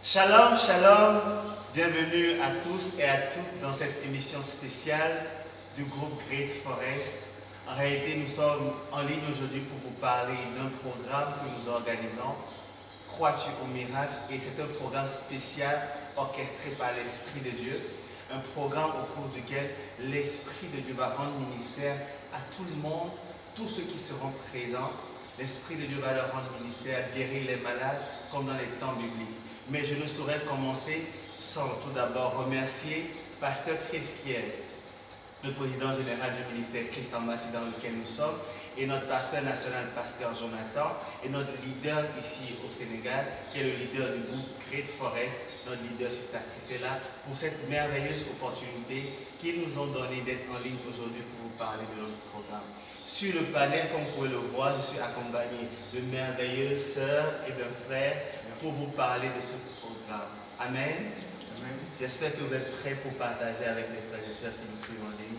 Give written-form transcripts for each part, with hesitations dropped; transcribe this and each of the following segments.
Shalom, shalom, bienvenue à tous et à toutes dans cette émission spéciale du groupe Great Forest. En réalité, nous sommes en ligne aujourd'hui pour vous parler d'un programme que nous organisons, Crois-tu au miracle? Et c'est un programme spécial orchestré par l'Esprit de Dieu, un programme au cours duquel l'Esprit de Dieu va rendre ministère à tout le monde, tous ceux qui seront présents. L'Esprit de Dieu va leur rendre ministère, guérir les malades comme dans les temps bibliques. Mais je ne saurais commencer sans tout d'abord remercier Pasteur Chris qui est le président général du ministère Christ Embassy dans lequel nous sommes, et notre pasteur national, Pasteur Jonathan, et notre leader ici au Sénégal, qui est le leader du groupe Great Forest, notre leader Sister Chrisella, pour cette merveilleuse opportunité qu'ils nous ont donnée d'être en ligne aujourd'hui pour vous parler de notre programme. Sur le panel, comme vous pouvez le voir, je suis accompagné de merveilleuses sœurs et d'un frère pour vous parler de ce programme. Amen. Amen. J'espère que vous êtes prêts pour partager avec les frères et sœurs qui nous suivent en ligne.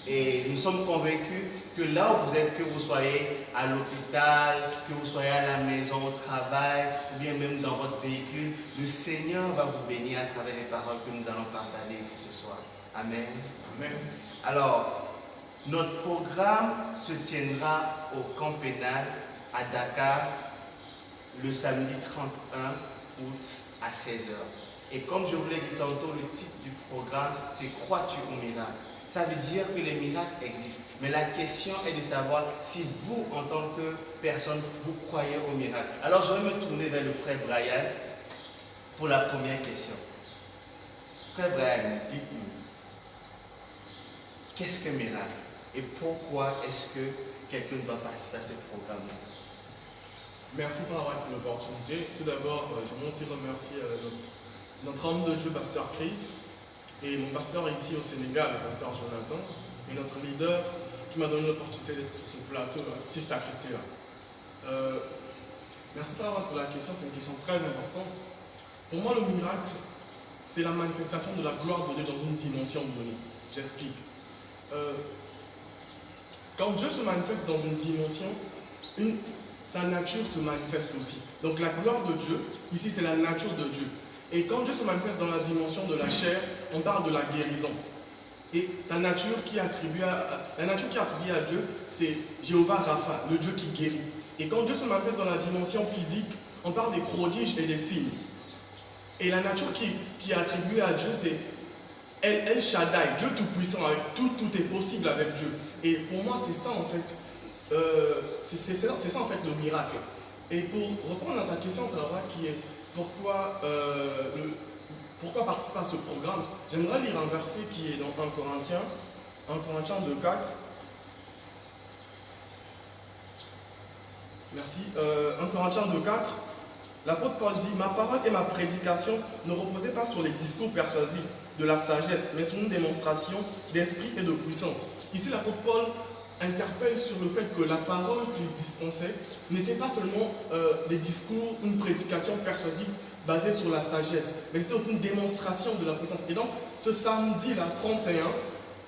Et nous sommes convaincus que là où vous êtes, que vous soyez à l'hôpital, que vous soyez à la maison, au travail, ou bien même dans votre véhicule, le Seigneur va vous bénir à travers les paroles que nous allons partager ici ce soir. Amen. Amen. Alors, notre programme se tiendra au camp pénal à Dakar le samedi 31 août à 16h. Et comme je vous l'ai dit tantôt, le titre du programme, c'est « Crois-tu au miracle ?» Ça veut dire que les miracles existent. Mais la question est de savoir si vous, en tant que personne, vous croyez au miracle. Alors je vais me tourner vers le frère Brian pour la première question. Frère Brian, dites-nous, qu'est-ce qu'un miracle? Et pourquoi est-ce que quelqu'un doit participer à ce programme-là? Merci pour avoir l'opportunité. Tout d'abord, je veux aussi remercier notre homme de Dieu, Pasteur Chris, et mon pasteur ici au Sénégal, le Pasteur Jonathan, et notre leader qui m'a donné l'opportunité d'être sur ce plateau, Sister Christella. Merci pour la question, c'est une question très importante. Pour moi, le miracle, c'est la manifestation de la gloire de Dieu dans une dimension donnée. J'explique. Quand Dieu se manifeste dans une dimension, sa nature se manifeste aussi. Donc la gloire de Dieu, ici c'est la nature de Dieu. Et quand Dieu se manifeste dans la dimension de la chair, on parle de la guérison. Et sa nature qui est attribuée à Dieu, c'est Jéhovah Rapha, le Dieu qui guérit. Et quand Dieu se manifeste dans la dimension physique, on parle des prodiges et des signes. Et la nature qui est attribuée à Dieu, c'est El Shaddai, Dieu tout-puissant, avec tout est possible avec Dieu. Et pour moi, c'est ça en fait. C'est ça en fait le miracle. Et pour répondre à ta question, qui est pourquoi participer à ce programme, j'aimerais lire un verset qui est dans 1 Corinthiens 2,4. Merci. 1 Corinthiens 2,4. L'apôtre Paul dit: ma parole et ma prédication ne reposaient pas sur les discours persuasifs de la sagesse, mais sur une démonstration d'esprit et de puissance. Ici, l'apôtre Paul interpelle sur le fait que la parole qu'il dispensait n'était pas seulement des discours, une prédication persuasive basée sur la sagesse, mais c'était aussi une démonstration de la puissance. Et donc, ce samedi, là, 31,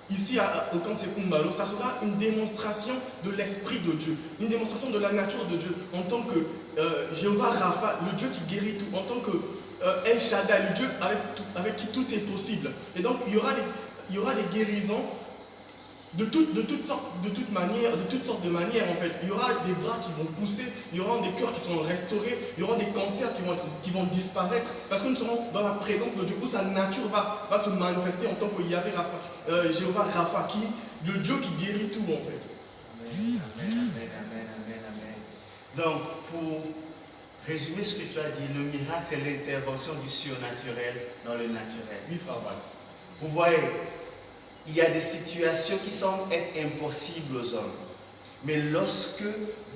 ici au camp Sekumbalo, ça sera une démonstration de l'Esprit de Dieu, une démonstration de la nature de Dieu, en tant que Jéhovah Rapha, le Dieu qui guérit tout, en tant que El Shaddai, le Dieu avec qui tout est possible. Et donc, il y aura des guérisons de toutes sortes de manières en fait. Il y aura des bras qui vont pousser, il y aura des cœurs qui seront restaurés, il y aura des cancers qui vont disparaître, parce que nous serons dans la présence de Dieu, où sa nature va se manifester en tant que Yahvé Rapha, Jéhovah Rapha, le Dieu qui guérit tout en fait. Amen. Donc, pour résumer ce que tu as dit, le miracle c'est l'intervention du surnaturel dans le naturel. Oui, frère. Vous voyez, il y a des situations qui semblent être impossibles aux hommes. Mais lorsque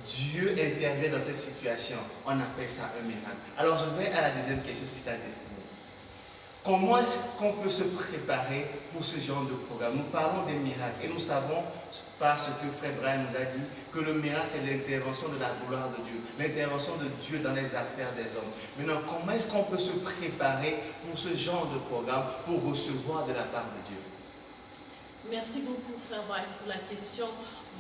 Dieu intervient dans cette situation, on appelle ça un miracle. Alors je vais à la deuxième question, si c'est la destinée. Comment est-ce qu'on peut se préparer pour ce genre de programme? Nous parlons des miracles et nous savons, par ce que Frère Brian nous a dit, que le miracle c'est l'intervention de la gloire de Dieu, l'intervention de Dieu dans les affaires des hommes. Maintenant, comment est-ce qu'on peut se préparer pour ce genre de programme, pour recevoir de la part de Dieu? Merci beaucoup, frère Brian, pour la question.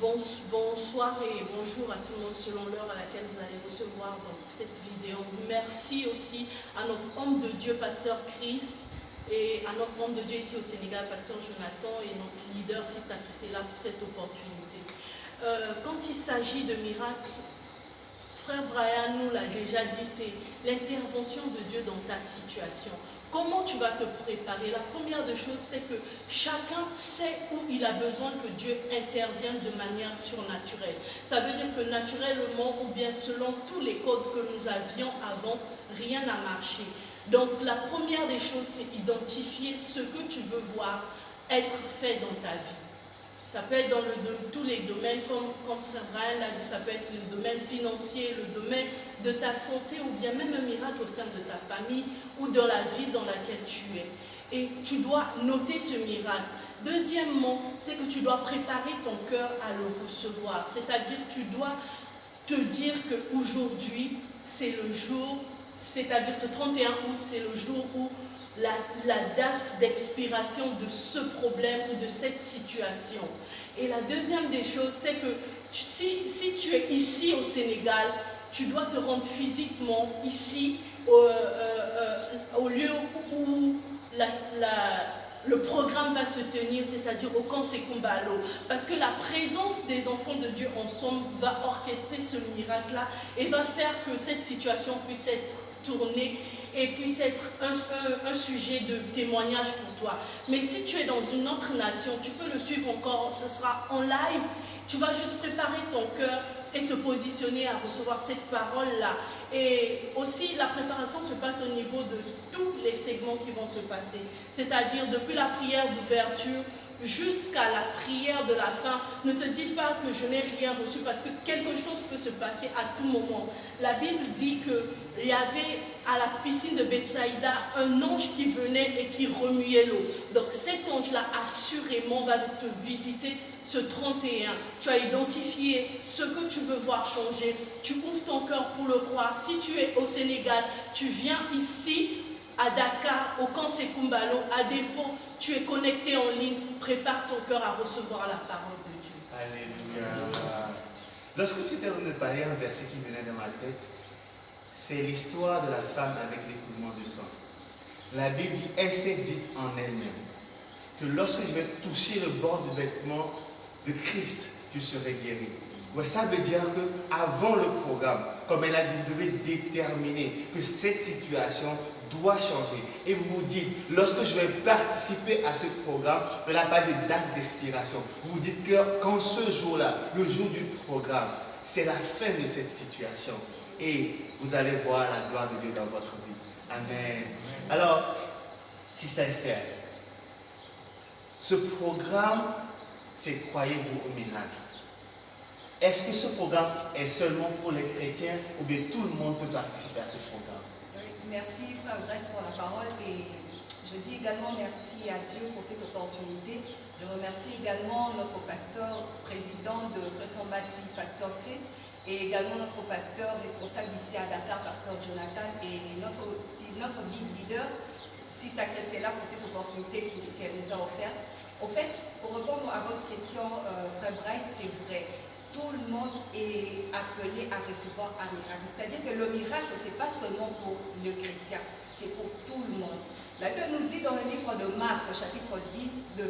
Bonsoir et bonjour à tout le monde selon l'heure à laquelle vous allez recevoir donc, cette vidéo. Merci aussi à notre homme de Dieu, pasteur Chris, et à notre homme de Dieu ici au Sénégal, pasteur Jonathan, et notre leader, Sister Chrisella, pour cette opportunité. Quand il s'agit de miracles, frère Brian nous l'a déjà dit, c'est l'intervention de Dieu dans ta situation. Comment tu vas te préparer? La première des choses, c'est que chacun sait où il a besoin que Dieu intervienne de manière surnaturelle. Ça veut dire que naturellement, ou bien selon tous les codes que nous avions avant, rien n'a marché. Donc la première des choses, c'est identifier ce que tu veux voir être fait dans ta vie. Ça peut être dans tous les domaines, comme frère Brian l'a dit, ça peut être le domaine financier, le domaine de ta santé, ou bien même un miracle au sein de ta famille, ou dans la ville dans laquelle tu es. Et tu dois noter ce miracle. Deuxièmement, c'est que tu dois préparer ton cœur à le recevoir. C'est-à-dire, tu dois te dire qu'aujourd'hui, c'est le jour, c'est-à-dire ce 31 août, c'est le jour où la date d'expiration de ce problème ou de cette situation. Et la deuxième des choses, c'est que si tu es ici au Sénégal, tu dois te rendre physiquement ici au lieu où le programme va se tenir, c'est-à-dire au camp Sekumbalo. Parce que la présence des enfants de Dieu ensemble va orchestrer ce miracle-là et va faire que cette situation puisse être tournée et puisse être un sujet de témoignage pour toi. Mais si tu es dans une autre nation, tu peux le suivre encore, ce sera en live. Tu vas juste préparer ton cœur et te positionner à recevoir cette parole-là. Et aussi, la préparation se passe au niveau de tous les segments qui vont se passer. C'est-à-dire, depuis la prière d'ouverture jusqu'à la prière de la fin, ne te dis pas que je n'ai rien reçu parce que quelque chose peut se passer à tout moment. La Bible dit qu'il y avait à la piscine de Bethsaïda un ange qui venait et qui remuait l'eau. Donc cet ange-là assurément va te visiter ce 31. Tu as identifié ce que tu veux voir changer. Tu ouvres ton cœur pour le croire. Si tu es au Sénégal, tu viens ici à Dakar, au camp Sekumbalo. À défaut, tu es connecté en ligne. Prépare ton cœur à recevoir la parole de Dieu. Alléluia. Lorsque tu étais en train de parler, un verset qui venait dans ma tête, c'est l'histoire de la femme avec l'écoulement de sang. La Bible dit, elle s'est dite en elle-même que lorsque je vais toucher le bord du vêtement de Christ, je serai guéri. Ouais, ça veut dire qu'avant le programme, comme elle a dit, vous devez déterminer que cette situation doit changer. Et vous vous dites, lorsque je vais participer à ce programme, il n'y a pas de date d'expiration. Vous vous dites qu'en ce jour-là, le jour du programme, c'est la fin de cette situation. Et vous allez voir la gloire de Dieu dans votre vie. Amen. Alors, Sister Esther, ce programme, c'est croyez-vous au miracle. Est-ce que ce programme est seulement pour les chrétiens ou bien tout le monde peut participer à ce programme? Merci Frère Greg pour la parole et je dis également merci à Dieu pour cette opportunité. Je remercie également notre pasteur président de Gressambassi, pasteur Chris, et également notre pasteur responsable ici à Dakar, pasteur Jonathan, et notre big leader, Sister Chrisella, pour cette opportunité qu'elle nous a offerte. Au fait, pour répondre à votre question, Frère Bright, c'est vrai. Tout le monde est appelé à recevoir un miracle. C'est-à-dire que le miracle, ce n'est pas seulement pour le chrétien, c'est pour tout le monde. La Bible nous dit dans le livre de Marc, chapitre 10,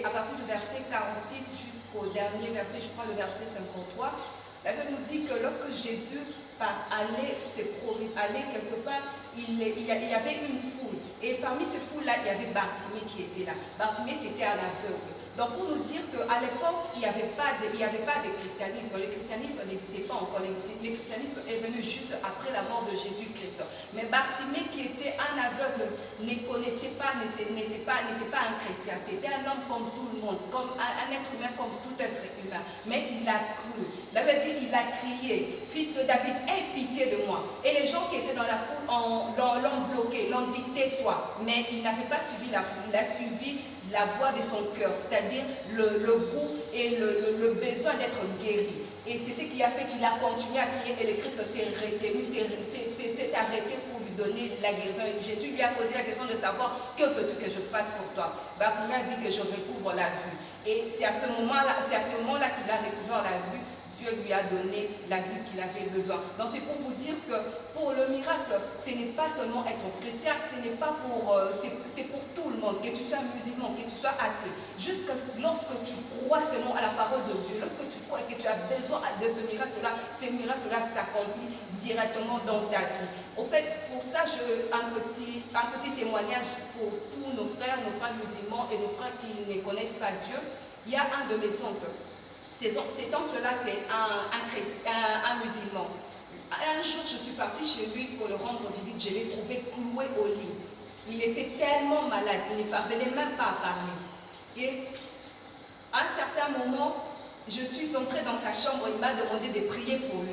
à partir du verset 46 jusqu'au dernier verset, je crois le verset 53, la Bible nous dit que lorsque Jésus s'est promis aller quelque part, il y avait une foule. Et parmi ces foules-là, il y avait Bartimée qui était là. Bartimée, c'était à l'aveugle. Donc pour nous dire qu'à l'époque, il n'y avait pas de christianisme. Le christianisme n'existait pas encore. Le christianisme est venu juste après la mort de Jésus-Christ. Mais Bartimée, qui était un aveugle, ne connaissait pas, n'était pas un chrétien. C'était un homme comme tout le monde, comme un être humain comme tout être humain. Mais il a cru. La Bible dit qu'il a crié, fils de David, aie pitié de moi. Et les gens qui étaient dans la foule l'ont bloqué, l'ont dit tais-toi. Mais il n'avait pas suivi la foule, il a suivi la voix de son cœur, c'est-à-dire le goût et le besoin d'être guéri. Et c'est ce qui a fait qu'il a continué à crier et le Christ s'est retenu, s'est arrêté pour lui donner la guérison. Et Jésus lui a posé la question de savoir que veux-tu que je fasse pour toi. Bartimée a dit que je recouvre la vue. Et c'est à ce moment-là qu'il a découvert la vue. Dieu lui a donné la vue qu'il avait besoin. Donc c'est pour vous dire que pour le miracle, ce n'est pas seulement être chrétien, ce n'est pas pour, c'est pour tout le monde, que tu sois musulman, que tu sois athée. Juste que lorsque tu crois seulement à la parole de Dieu, lorsque tu crois que tu as besoin de ce miracle-là, ces miracles-là s'accomplissent directement dans ta vie. Au fait, pour ça, un petit témoignage pour tous nos frères musulmans et nos frères qui ne connaissent pas Dieu. Il y a un de mes oncles. Cet oncle-là, c'est un musulman. Un jour, je suis partie chez lui pour le rendre visite. Je l'ai trouvé cloué au lit. Il était tellement malade, il ne parvenait même pas à parler. Et à un certain moment, je suis entrée dans sa chambre, il m'a demandé de prier pour lui.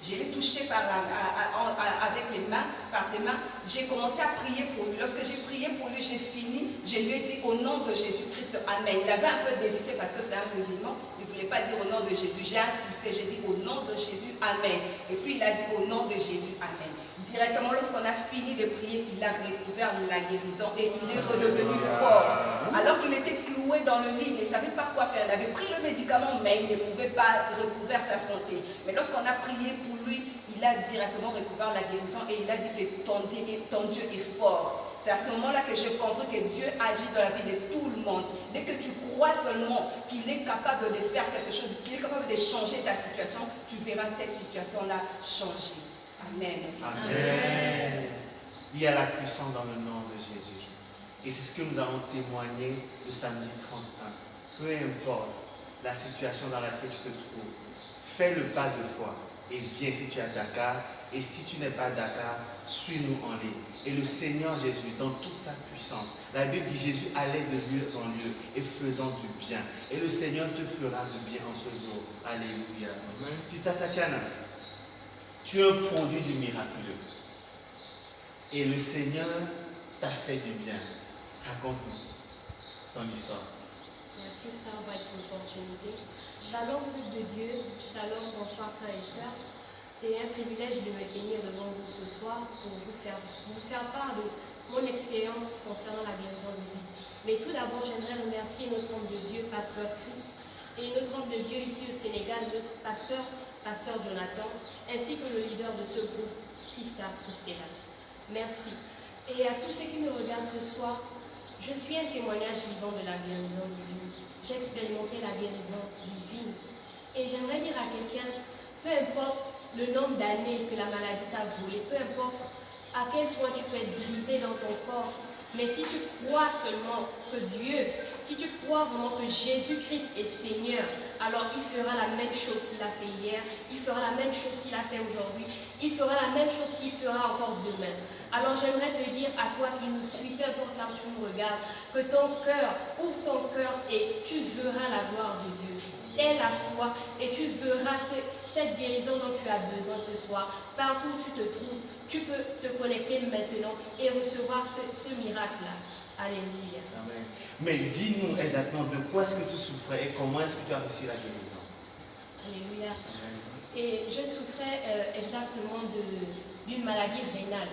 Je l'ai touché avec les mains, par ses mains. J'ai commencé à prier pour lui. Lorsque j'ai prié pour lui, j'ai fini. Je lui ai dit au nom de Jésus-Christ, Amen. Il avait un peu désisté parce que c'est un musulman. Il ne voulait pas dire au nom de Jésus. J'ai insisté, j'ai dit au nom de Jésus, Amen. Et puis il a dit au nom de Jésus, Amen. Directement, lorsqu'on a fini de prier, il a recouvert la guérison et il est redevenu fort. Alors qu'il était cloué dans le lit, il ne savait pas quoi faire. Il avait pris le médicament, mais il ne pouvait pas recouvrir sa santé. Mais lorsqu'on a prié pour lui, il a directement recouvert la guérison et il a dit que ton Dieu est fort. C'est à ce moment-là que j'ai compris que Dieu agit dans la vie de tout le monde. Dès que tu crois seulement qu'il est capable de faire quelque chose, qu'il est capable de changer ta situation, tu verras cette situation-là changer. Amen. Amen. Il y a la puissance dans le nom de Jésus. Et c'est ce que nous avons témoigné le samedi 31. Peu importe la situation dans laquelle tu te trouves, fais le pas de foi et viens si tu es à Dakar. Et si tu n'es pas à Dakar, suis-nous en ligne. Et le Seigneur Jésus, dans toute sa puissance, la Bible dit Jésus allait de lieu en lieu et faisant du bien. Et le Seigneur te fera du bien en ce jour. Alléluia. Sister Tatiana, tu es un produit du miraculeux. Et le Seigneur t'a fait du bien. Raconte-nous ton histoire. Merci frère White pour l'opportunité. Shalom peuple de Dieu, shalom, bonsoir frères et sœurs. C'est un privilège de me tenir devant vous ce soir pour vous faire part de mon expérience concernant la guérison de vie. Mais tout d'abord, j'aimerais remercier notre homme de Dieu, pasteur Chris, et notre homme de Dieu ici au Sénégal, notre pasteur Jonathan, ainsi que le leader de ce groupe, Sister Christella. Merci. Et à tous ceux qui me regardent ce soir, je suis un témoignage vivant de la guérison divine. J'ai expérimenté la guérison divine. Et j'aimerais dire à quelqu'un, peu importe le nombre d'années que la maladie t'a volé, peu importe à quel point tu peux être brisé dans ton corps, mais si tu crois seulement que Dieu, si tu crois vraiment que Jésus-Christ est Seigneur, alors il fera la même chose qu'il a fait hier, il fera la même chose qu'il a fait aujourd'hui, il fera la même chose qu'il fera encore demain. Alors j'aimerais te dire à toi qui nous suis, peu importe là où tu nous regardes, que ton cœur, ouvre ton cœur et tu verras la gloire de Dieu. Aie la foi et tu verras cette guérison dont tu as besoin ce soir. Partout où tu te trouves, tu peux te connecter maintenant et recevoir ce miracle-là. Alléluia. Amen. Mais dis-nous exactement de quoi est-ce que tu souffrais et comment est-ce que tu as reçu la guérison. Alléluia. Et je souffrais exactement d'une maladie rénale.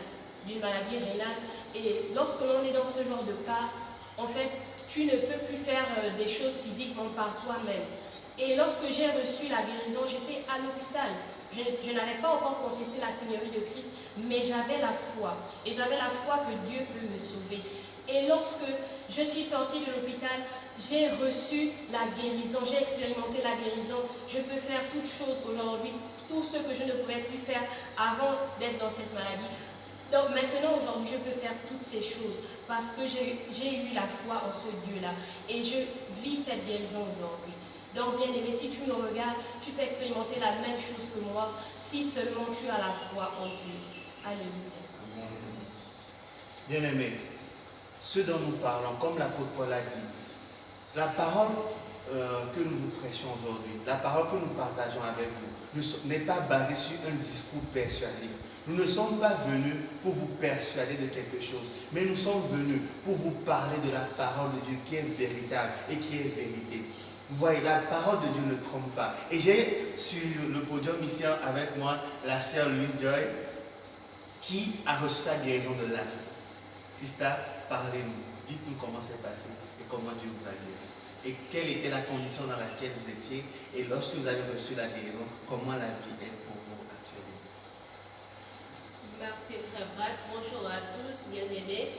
Et lorsque l'on est dans ce genre de cas, en fait, tu ne peux plus faire des choses physiquement par toi-même. Et lorsque j'ai reçu la guérison, j'étais à l'hôpital. Je n'avais pas encore confessé la Seigneurie de Christ, mais j'avais la foi. Et j'avais la foi que Dieu peut me sauver. Et lorsque je suis sortie de l'hôpital, j'ai reçu la guérison, j'ai expérimenté la guérison. Je peux faire toutes choses aujourd'hui, tout ce que je ne pouvais plus faire avant d'être dans cette maladie. Donc maintenant, aujourd'hui, je peux faire toutes ces choses parce que j'ai eu la foi en ce Dieu-là. Et je vis cette guérison aujourd'hui. Donc, bien aimé, si tu me regardes, tu peux expérimenter la même chose que moi, si seulement tu as la foi en Dieu. Alléluia. Bien aimé, ce dont nous parlons, comme l'apôtre Paul a dit, la parole que nous vous prêchons aujourd'hui, la parole que nous partageons avec vous, n'est pas basée sur un discours persuasif. Nous ne sommes pas venus pour vous persuader de quelque chose, mais nous sommes venus pour vous parler de la parole de Dieu qui est véritable et qui est vérité. Vous voyez, la parole de Dieu ne trompe pas. Et j'ai sur le podium ici avec moi la sœur Louise Joy qui a reçu sa guérison de l'asthme. Sister, parlez-nous. Dites-nous comment c'est passé et comment Dieu vous a guéri. et quelle était la condition dans laquelle vous étiez. Et lorsque vous avez reçu la guérison, comment la vie est pour vous actuellement? Merci frère Brad, bonjour à tous, bien-aimés.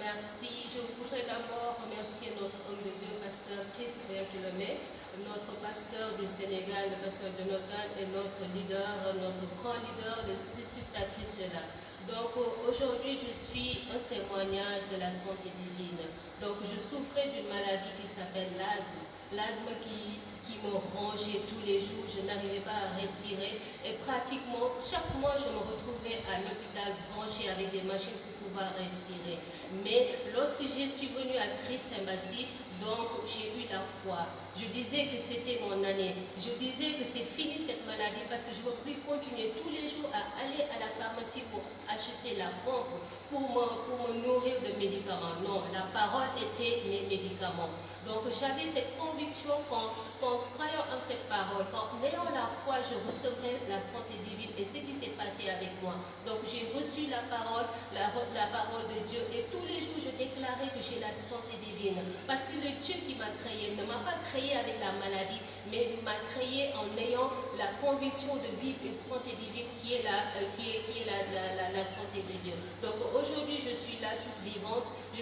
Merci, je voudrais d'abord remercier notre homme de Dieu, pasteur Chris Béakilomé, notre pasteur du Sénégal, le pasteur Jonathan, et notre leader, notre grand leader, le Sister Christella. Donc aujourd'hui, je suis un témoignage de la santé divine. Donc je souffrais d'une maladie qui s'appelle l'asthme. L'asthme qui me rongeait tous les jours, je n'arrivais pas à respirer. Et pratiquement, chaque mois, je me retrouvais à l'hôpital branché avec des machines pour pouvoir respirer. Mais lorsque je suis venue à Christ Embassy, donc j'ai eu la foi. Je disais que c'était mon année. Je disais que c'est fini cette maladie parce que je ne peux plus continuer tous les jours à aller à la pharmacie pour acheter la pompe, pour me nourrir de médicaments. Non, la parole était mes médicaments. Donc j'avais cette conviction qu'en croyant en cette parole, qu'en ayant la foi, je recevrais la santé divine. Et ce qui s'est passé avec moi. Donc j'ai reçu la parole de Dieu. Et tous les jours, je déclarais que j'ai la santé divine. Parce que le Dieu qui m'a créé ne m'a pas créé avec la maladie, mais m'a créé en ayant la conviction de vivre une santé divine qui est la santé de Dieu. Donc aujourd'hui, je suis là toute vivante. Je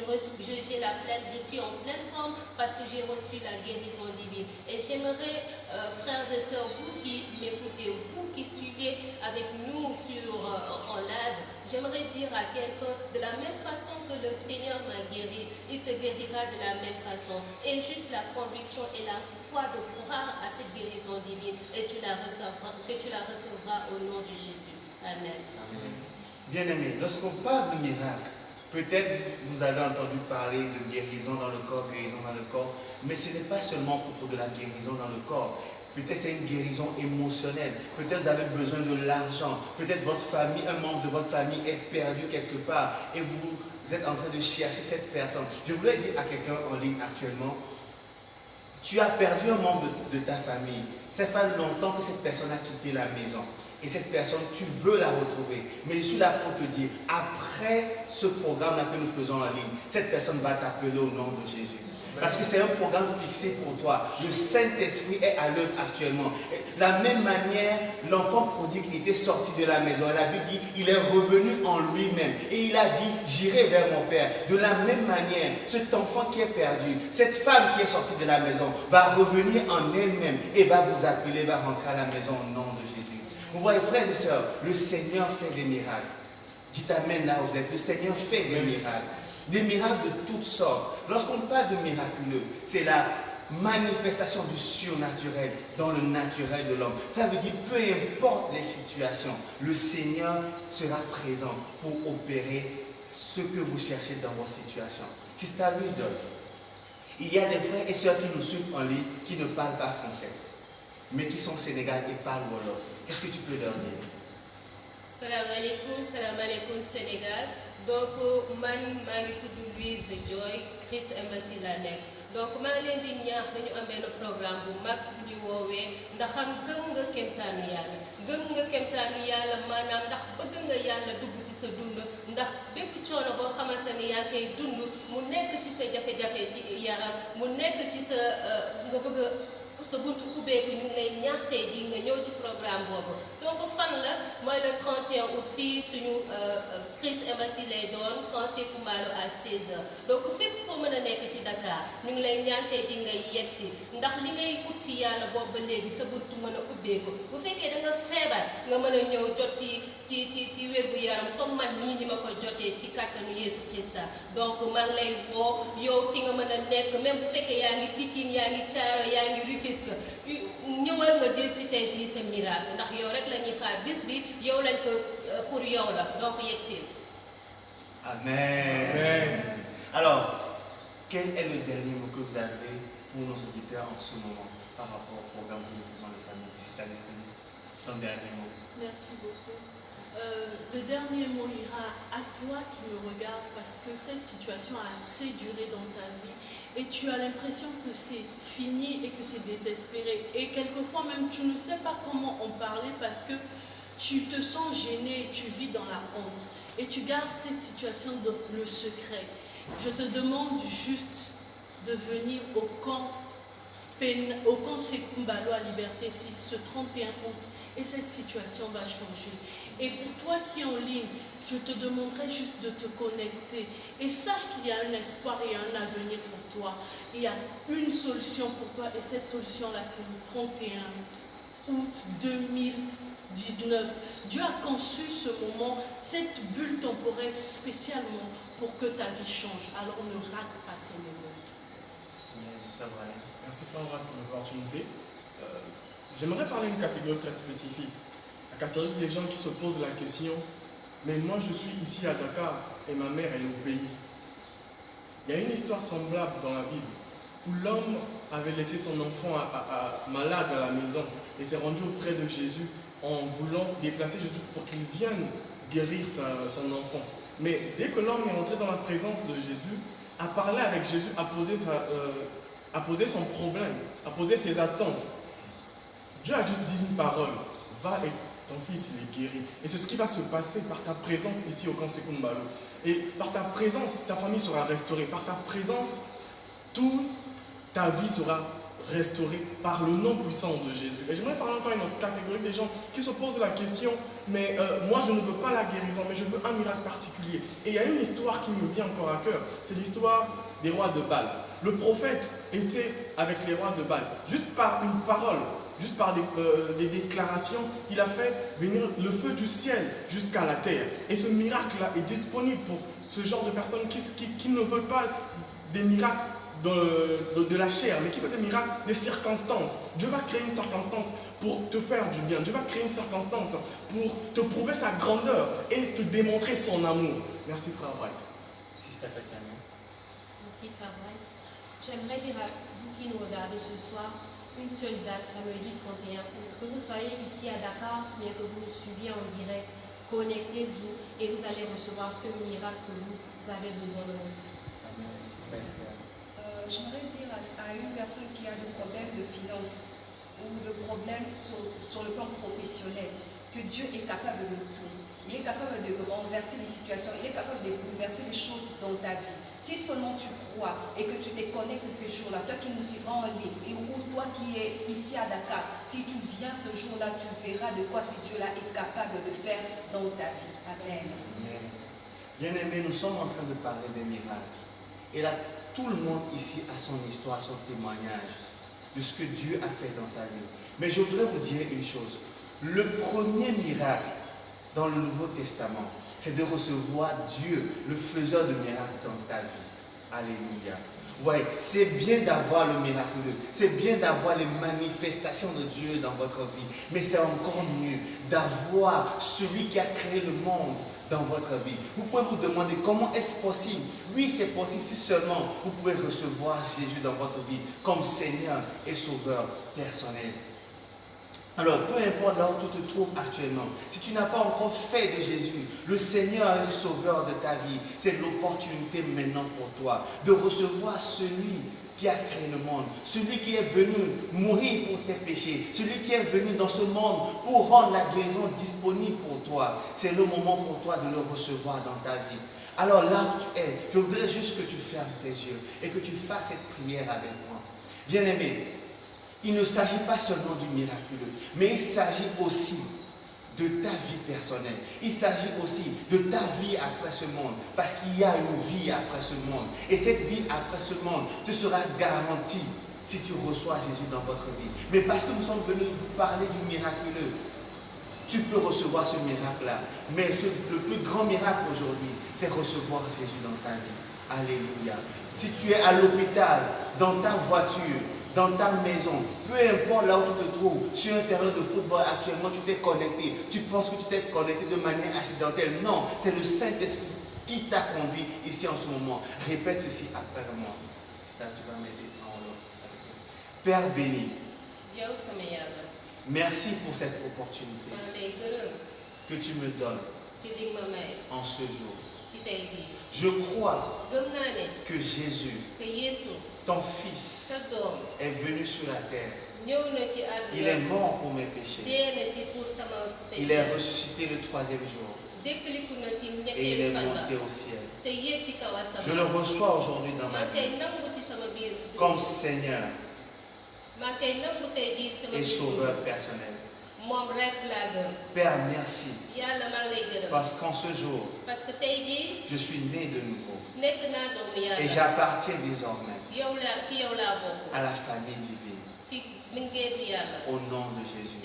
suis en pleine forme parce que j'ai reçu la guérison divine. Et j'aimerais, frères et sœurs, vous qui m'écoutez, vous qui suivez avec nous en live, j'aimerais dire à quelqu'un, de la même façon que le Seigneur m'a guéri, il te guérira de la même façon. Et juste la conviction et la foi de croire à cette guérison divine, et tu la recevras au nom de Jésus. Amen. Bien-aimés, lorsqu'on parle de miracle, peut-être vous avez entendu parler de guérison dans le corps, mais ce n'est pas seulement à propos de la guérison dans le corps. Peut-être c'est une guérison émotionnelle. Peut-être vous avez besoin de l'argent. Peut-être votre famille, un membre de votre famille est perdu quelque part et vous êtes en train de chercher cette personne. Je voulais dire à quelqu'un en ligne actuellement, tu as perdu un membre de ta famille. Ça fait longtemps que cette personne a quitté la maison. Et cette personne, tu veux la retrouver. Mais je suis là pour te dire, après ce programme-là que nous faisons en ligne, cette personne va t'appeler au nom de Jésus. Parce que c'est un programme fixé pour toi. Le Saint-Esprit est à l'œuvre actuellement. De la même manière, l'enfant prodigue était sorti de la maison. Et la Bible dit, il est revenu en lui-même. Et il a dit, j'irai vers mon Père. De la même manière, cet enfant qui est perdu, cette femme qui est sortie de la maison, va revenir en elle-même et va vous appeler, va rentrer à la maison au nom de Jésus. Vous voyez, frères et sœurs, le Seigneur fait des miracles. Dites amen là où vous êtes. Le Seigneur fait des miracles. Des miracles de toutes sortes. Lorsqu'on parle de miraculeux, c'est la manifestation du surnaturel dans le naturel de l'homme. Ça veut dire, peu importe les situations, le Seigneur sera présent pour opérer ce que vous cherchez dans vos situations. Sister Wisdom, il y a des frères et sœurs qui nous suivent en ligne qui ne parlent pas français, mais qui sont sénégalais et parlent wolof. Qu'est-ce que tu peux leur dire? Salam alaikum Sénégal. Donc man maa ngi tudd Louise Joy Christ Embassy la nekk donc maa ngi leen di ñaax dañu am benn programme bu mag bu ñu woowee ndax xam gëm nga kemtaanu yàlla. Gëm nga kemtaanu yàlla maanaam ndax bëgg nga yàlla dugg ci sa dund ndax bépp coono boo xamante ni yaa koy dund mu nekk ci sa jafe-jafe ci yaram mu nekk ci sa nga bëgg sa buntu ubbeeku ñu ngi lay ñaax tey jii nga ñëw ci programme boobu. Donc fan la mooy le 31 août fii suñu Christ Embassy lay doon Pensée Kumbalo à 16h. Donc fépp foo mën a nekk ci Dakar ñu ngi lay ñaan tey jii ngay yegg si ndax li ngay ut ci yàlla boobu ba léegi sa buntu mën a ubbeeku bu fekkee da nga feebar nga mën a ñëw jot ci wér-gu-yaram comme man nii ni ma ko jotee ci kàttanu Yeesu Christa. Donc maa ngi lay woo yow fi nga mën a nekk même bu fekkee yaa ngi Pikine yaa ngi Thiaroye yaa ngi Rufisque ñëwal nga jël si tey jii sa miracle ndax yow rek la ñuy xaar bis bi yow lañ ko pour yow la donc yegg si. Amen. Amen. Alors, quel est le dernier mot que vous avez pour nos auditeurs en ce moment par rapport au programme que nous faisons le samedi? C'est ton dernier mot. Merci beaucoup. Le dernier mot ira à toi qui me regarde parce que cette situation a assez duré dans ta vie et tu as l'impression que c'est fini et que c'est désespéré. Et quelquefois même tu ne sais pas comment en parler parce que tu te sens gêné, tu vis dans la honte et tu gardes cette situation dans le secret. Je te demande juste de venir au camp Sekumbalo à Liberté 6 ce 31 août et cette situation va changer. Et pour toi qui es en ligne, je te demanderai juste de te connecter et sache qu'il y a un espoir et un avenir pour toi. Il y a une solution pour toi et cette solution-là, c'est le 31 août 2019. Dieu a conçu ce moment, cette bulle temporelle spécialement pour que ta vie change. Alors ne rate pas ces moments. Merci Frère pour l'opportunité. J'aimerais parler d'une catégorie très spécifique. La catégorie des gens qui se posent la question, mais moi je suis ici à Dakar et ma mère elle est au pays. Il y a une histoire semblable dans la Bible où l'homme avait laissé son enfant malade à la maison et s'est rendu auprès de Jésus en voulant déplacer Jésus pour qu'il vienne guérir son enfant. Mais dès que l'homme est rentré dans la présence de Jésus, a parlé avec Jésus, a posé son problème, a posé ses attentes. Dieu a juste dit une parole, va et ton fils il est guéri. Et c'est ce qui va se passer par ta présence ici au camp Sekumbalo. Et par ta présence, ta famille sera restaurée. Par ta présence, toute ta vie sera restaurée par le nom puissant de Jésus. Et j'aimerais parler encore une autre catégorie des gens qui se posent la question, mais moi je ne veux pas la guérison, mais je veux un miracle particulier. Et il y a une histoire qui me vient encore à cœur, c'est l'histoire des rois de Baal. Le prophète était avec les rois de Baal. Juste par une parole, juste par des déclarations, il a fait venir le feu du ciel jusqu'à la terre. Et ce miracle-là est disponible pour ce genre de personnes qui ne veulent pas des miracles de la chair, mais qui veulent des miracles, des circonstances. Dieu va créer une circonstance pour te faire du bien. Dieu va créer une circonstance pour te prouver sa grandeur et te démontrer son amour. Merci Frère Bright. Merci Frère Bright. J'aimerais dire à vous qui nous regardez ce soir, une seule date, samedi 31 août. Que vous soyez ici à Dakar, bien que vous nous suiviez en direct, connectez-vous et vous allez recevoir ce miracle que vous avez besoin de vous. J'aimerais dire à une personne qui a des problèmes de finances ou de problèmes sur le plan professionnel que Dieu est capable de tout. Il est capable de renverser les situations, il est capable de bouleverser les choses dans ta vie. Si seulement tu crois et que tu te connectes ces jours-là, toi qui nous suivras en ligne, et ou toi qui es ici à Dakar, si tu viens ce jour-là, tu verras de quoi ce Dieu-là est capable de faire dans ta vie. Amen. Bien-aimés, nous sommes en train de parler des miracles. Et là, tout le monde ici a son histoire, son témoignage de ce que Dieu a fait dans sa vie. Mais je voudrais vous dire une chose. Le premier miracle dans le Nouveau Testament, c'est de recevoir Dieu, le faiseur de miracles dans ta vie. Alléluia. Ouais, c'est bien d'avoir le miraculeux, c'est bien d'avoir les manifestations de Dieu dans votre vie, mais c'est encore mieux d'avoir celui qui a créé le monde dans votre vie. Vous pouvez vous demander comment est-ce possible. Oui, c'est possible si seulement vous pouvez recevoir Jésus dans votre vie comme Seigneur et Sauveur personnel. Alors, peu importe là où tu te trouves actuellement, si tu n'as pas encore fait de Jésus, le Seigneur et le Sauveur de ta vie, c'est l'opportunité maintenant pour toi de recevoir celui qui a créé le monde, celui qui est venu mourir pour tes péchés, celui qui est venu dans ce monde pour rendre la guérison disponible pour toi. C'est le moment pour toi de le recevoir dans ta vie. Alors là où tu es, je voudrais juste que tu fermes tes yeux et que tu fasses cette prière avec moi. Bien-aimé, il ne s'agit pas seulement du miraculeux, mais il s'agit aussi de ta vie personnelle. Il s'agit aussi de ta vie après ce monde, parce qu'il y a une vie après ce monde. Et cette vie après ce monde te sera garantie si tu reçois Jésus dans votre vie. Mais parce que nous sommes venus vous parler du miraculeux, tu peux recevoir ce miracle-là. Mais le plus grand miracle aujourd'hui, c'est recevoir Jésus dans ta vie. Alléluia. Si tu es à l'hôpital, dans ta voiture, dans ta maison, peu importe là où tu te trouves, sur un terrain de football actuellement, tu t'es connecté, tu penses que tu t'es connecté de manière accidentelle. Non, c'est le Saint-Esprit qui t'a conduit ici en ce moment. Répète ceci après moi. Ça, tu vas m'aider en l'autre. Père béni, merci pour cette opportunité que tu me donnes en ce jour. Je crois que Jésus, ton Fils, est venu sur la terre. Il est mort pour mes péchés. Il est ressuscité le troisième jour. Et il est monté au ciel. Je le reçois aujourd'hui dans ma vie comme Seigneur et Sauveur personnel. Père, merci. Parce qu'en ce jour, je suis né de nouveau. Et j'appartiens désormais à la famille divine. Au nom de Jésus.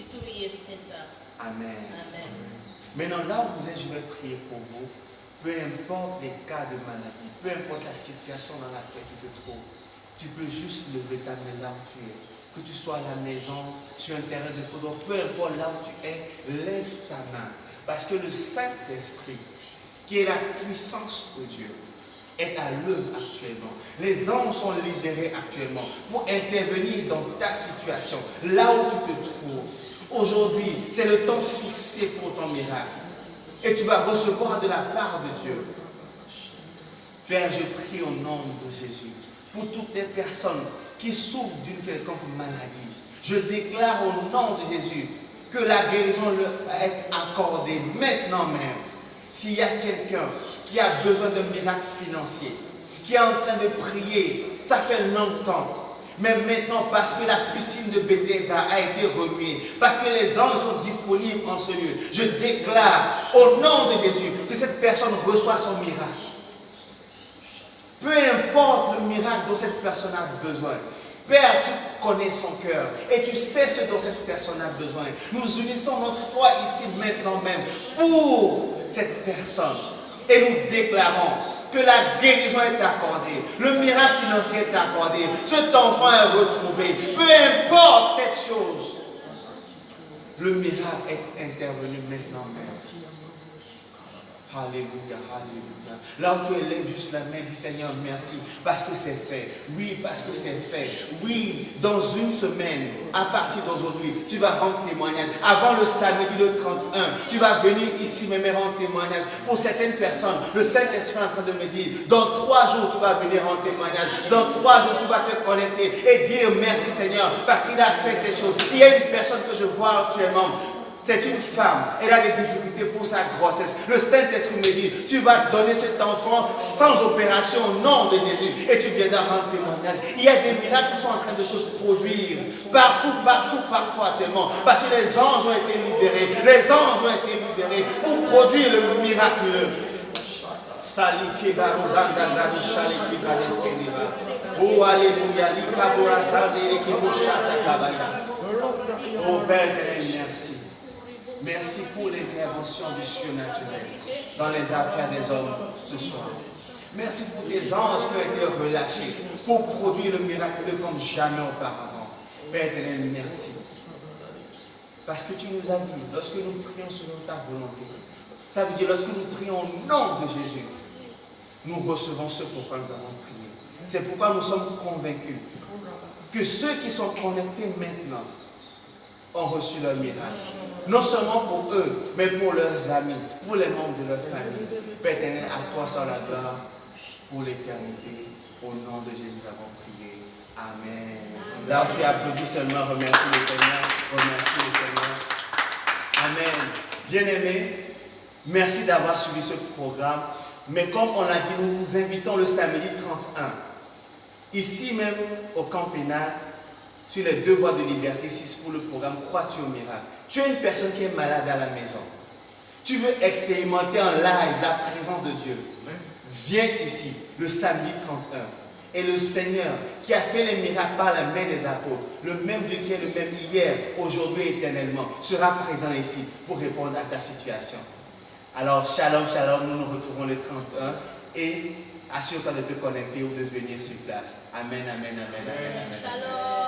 Amen. Maintenant, là où vous êtes, je vais prier pour vous. Peu importe les cas de maladie, peu importe la situation dans laquelle tu te trouves, tu peux juste lever ta main là où tu es. Que tu sois à la maison, sur un terrain de football, peu importe là où tu es, lève ta main. Parce que le Saint-Esprit, qui est la puissance de Dieu, est à l'œuvre actuellement. Les anges sont libérés actuellement pour intervenir dans ta situation, là où tu te trouves. Aujourd'hui, c'est le temps fixé pour ton miracle. Et tu vas recevoir de la part de Dieu. Père, je prie au nom de Jésus pour toutes les personnes qui souffrent d'une quelconque maladie. Je déclare au nom de Jésus que la guérison leur est accordée maintenant même. S'il y a quelqu'un qui a besoin d'un miracle financier, qui est en train de prier, ça fait longtemps. Mais maintenant, parce que la piscine de Bethesda a été remuée, parce que les anges sont disponibles en ce lieu, je déclare au nom de Jésus que cette personne reçoit son miracle. Peu importe le miracle dont cette personne a besoin. Père, tu connais son cœur et tu sais ce dont cette personne a besoin. Nous unissons notre foi ici maintenant même pour cette personne et nous déclarons que la guérison est accordée, le miracle financier est accordé, cet enfant est retrouvé, peu importe cette chose, le miracle est intervenu maintenant même. Alléluia, alléluia. Là où tu élèves juste la main, dis Seigneur, merci, parce que c'est fait. Oui, parce que c'est fait. Oui, dans une semaine, à partir d'aujourd'hui, tu vas rendre témoignage. Avant le samedi, le 31, tu vas venir ici même rendre témoignage. Pour certaines personnes, le Saint-Esprit est en train de me dire, dans 3 jours, tu vas venir rendre témoignage. Dans 3 jours, tu vas te connecter et dire merci Seigneur, parce qu'il a fait ces choses. Il y a une personne que je vois actuellement. C'est une femme, elle a des difficultés pour sa grossesse. Le Saint-Esprit me dit, tu vas donner cet enfant sans opération au nom de Jésus et tu viendras rendre témoignage. Il y a des miracles qui sont en train de se produire partout actuellement. Parce que les anges ont été libérés. Les anges ont été libérés pour produire le miraculeux. Oh alléluia. Oh Père, merci. Merci pour l'intervention du surnaturel dans les affaires des hommes ce soir. Merci pour des anges qui ont été relâchés pour produire le miracle comme jamais auparavant. Père éternel, merci. Parce que tu nous as dit, lorsque nous prions selon ta volonté, ça veut dire lorsque nous prions au nom de Jésus, nous recevons ce pourquoi nous avons prié. C'est pourquoi nous sommes convaincus que ceux qui sont connectés maintenant ont reçu leur miracle. Non seulement pour eux, mais pour leurs amis, pour les membres de leur famille. Père éternel, à toi soit la gloire pour l'éternité. Au nom de Jésus, nous avons prié. Amen. Là où tu applaudis seulement, remercie le Seigneur. Remercie le Seigneur. Amen. Bien-aimés, merci d'avoir suivi ce programme. Mais comme on l'a dit, nous vous invitons le samedi 31. Ici même, au camp pénal, sur les 2 voies de liberté, 6 pour le programme Crois-tu au miracle. Tu es une personne qui est malade à la maison. Tu veux expérimenter en live la présence de Dieu. Viens ici, le samedi 31. Et le Seigneur, qui a fait les miracles par la main des apôtres, le même Dieu qui est le même hier, aujourd'hui et éternellement, sera présent ici pour répondre à ta situation. Alors, shalom, shalom, nous nous retrouvons le 31 et assure-toi de te connecter ou de venir sur place. Amen, amen, amen, amen, amen. Shalom.